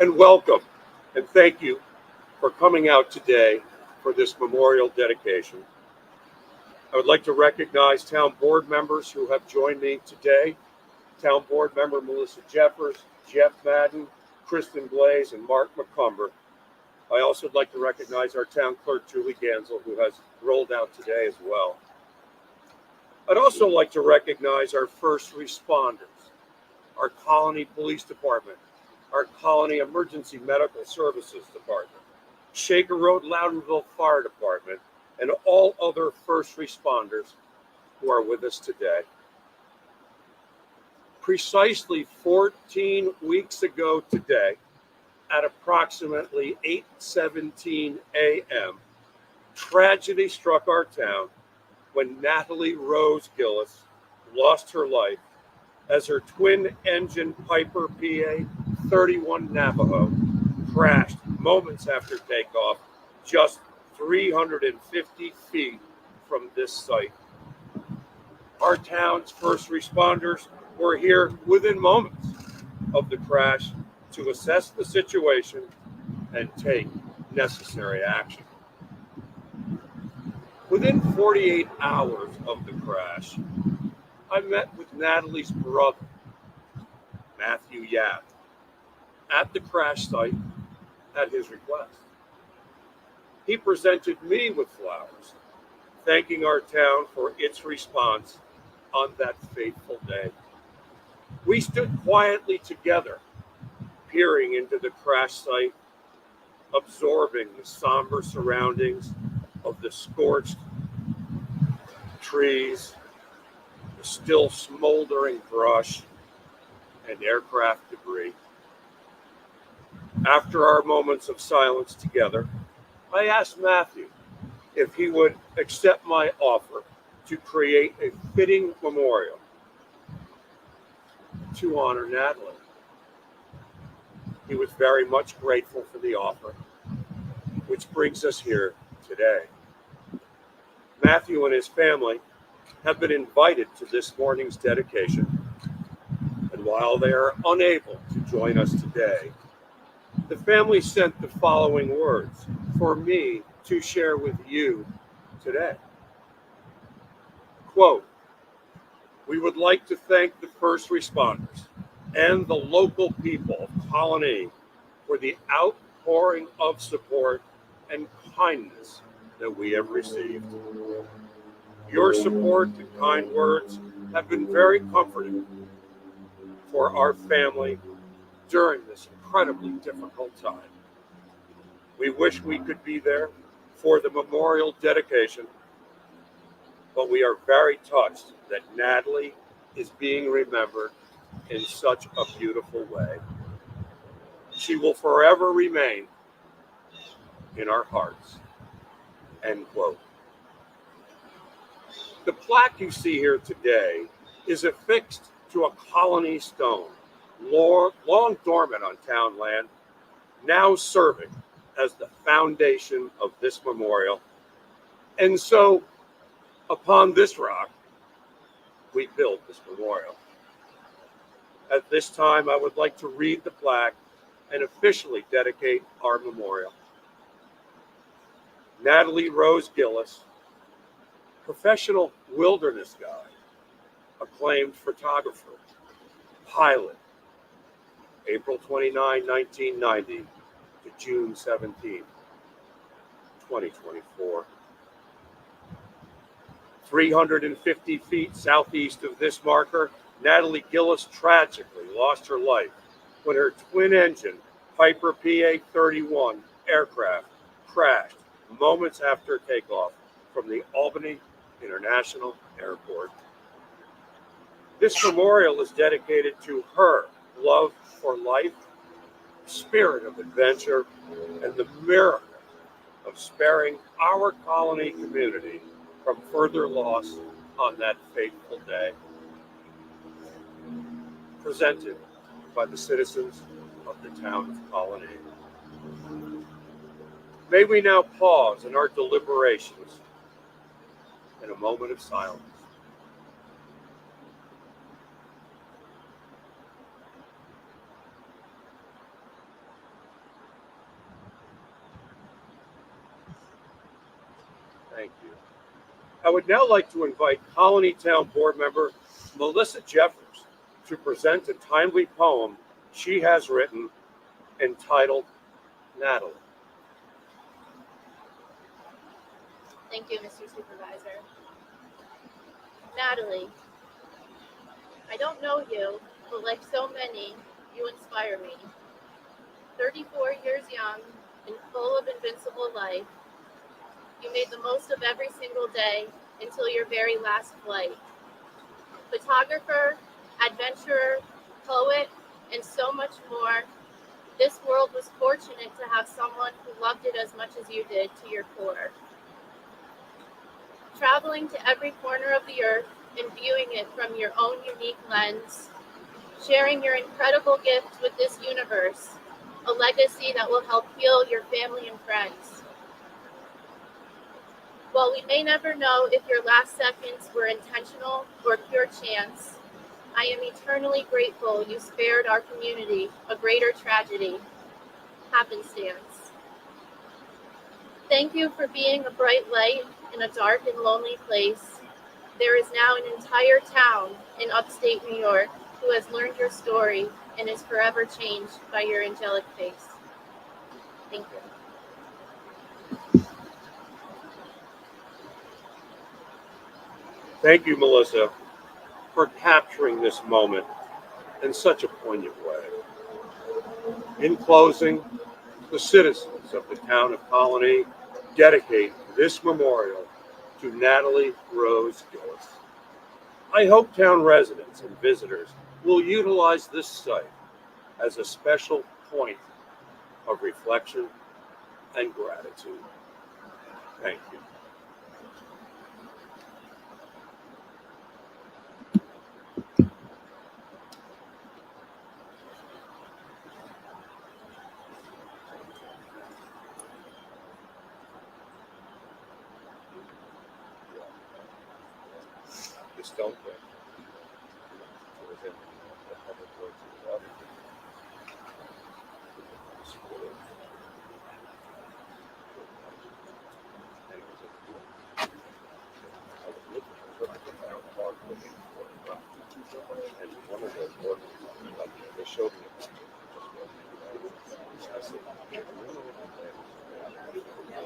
And welcome, and thank you for coming out today for this memorial dedication. I would like to recognize town board members who have joined me today. Town board member Melissa Jeffers, Jeff Madden, Kristen Blaze, and Mark McCumber. I also would like to recognize our town clerk, Julie Gansel, who has rolled out today as well. I'd also like to recognize our first responders, our Colonie Police Department, our Colonie Emergency Medical Services Department, Shaker Road Loudonville Fire Department, and all other first responders who are with us today. Precisely 14 weeks ago today, at approximately 8:17 a.m., tragedy struck our town when Natalie Rose Gillis lost her life as her twin-engine Piper PA 31 Navajo crashed moments after takeoff just 350 feet from this site. Our town's first responders were here within moments of the crash to assess the situation and take necessary action. Within 48 hours of the crash, I met with Natalie's brother, Matthew Yap, at the crash site at his request. He presented me with flowers, thanking our town for its response on that fateful day. We stood quietly together, peering into the crash site, absorbing the somber surroundings of the scorched trees, the still smoldering brush, and aircraft debris. After our moments of silence together, I asked Matthew if he would accept my offer to create a fitting memorial to honor Natalie. He was very much grateful for the offer, which brings us here today. Matthew and his family have been invited to this morning's dedication, and while they are unable to join us today, the family sent the following words for me to share with you today. Quote, "We would like to thank the first responders and the local people of Colonie for the outpouring of support and kindness that we have received. Your support and kind words have been very comforting for our family during this incredibly difficult time. We wish we could be there for the memorial dedication, but we are very touched that Natalie is being remembered in such a beautiful way. She will forever remain in our hearts." End quote. The plaque you see here today is affixed to a Colonie stone, long dormant on town land, now serving as the foundation of this memorial. And so, upon this rock, we built this memorial. At this time, I would like to read the plaque and officially dedicate our memorial. Natalie Rose Gillis, professional wilderness guide, acclaimed photographer, pilot, April 29, 1990 to June 17, 2024. 350 feet southeast of this marker, Natalie Gillis tragically lost her life when her twin-engine Piper PA 31 aircraft crashed moments after takeoff from the Albany International Airport. This memorial is dedicated to her love for life, spirit of adventure, and the miracle of sparing our colony community from further loss on that fateful day. Presented by the citizens of the town of Colonie. May we now pause in our deliberations in a moment of silence. Thank you. I would now like to invite Colony Town Board member Melissa Jeffers to present a timely poem she has written entitled Natalie. Thank you, Mr. Supervisor. Natalie, I don't know you, but like so many, you inspire me. 34 years young and full of invincible life, you made the most of every single day until your very last flight. Photographer, adventurer, poet, and so much more, this world was fortunate to have someone who loved it as much as you did to your core. Traveling to every corner of the earth and viewing it from your own unique lens, sharing your incredible gift with this universe, a legacy that will help heal your family and friends. While we may never know if your last seconds were intentional or pure chance, I am eternally grateful you spared our community a greater tragedy, happenstance. Thank you for being a bright light in a dark and lonely place. There is now an entire town in upstate New York who has learned your story and is forever changed by your angelic face. Thank you. Thank you, Melissa, for capturing this moment in such a poignant way. In closing, the citizens of the town of Colonie dedicate this memorial to Natalie Rose Gillis. I hope town residents and visitors will utilize this site as a special point of reflection and gratitude. Thank you. Just don't quit. And one of those workers, they showed me. I said,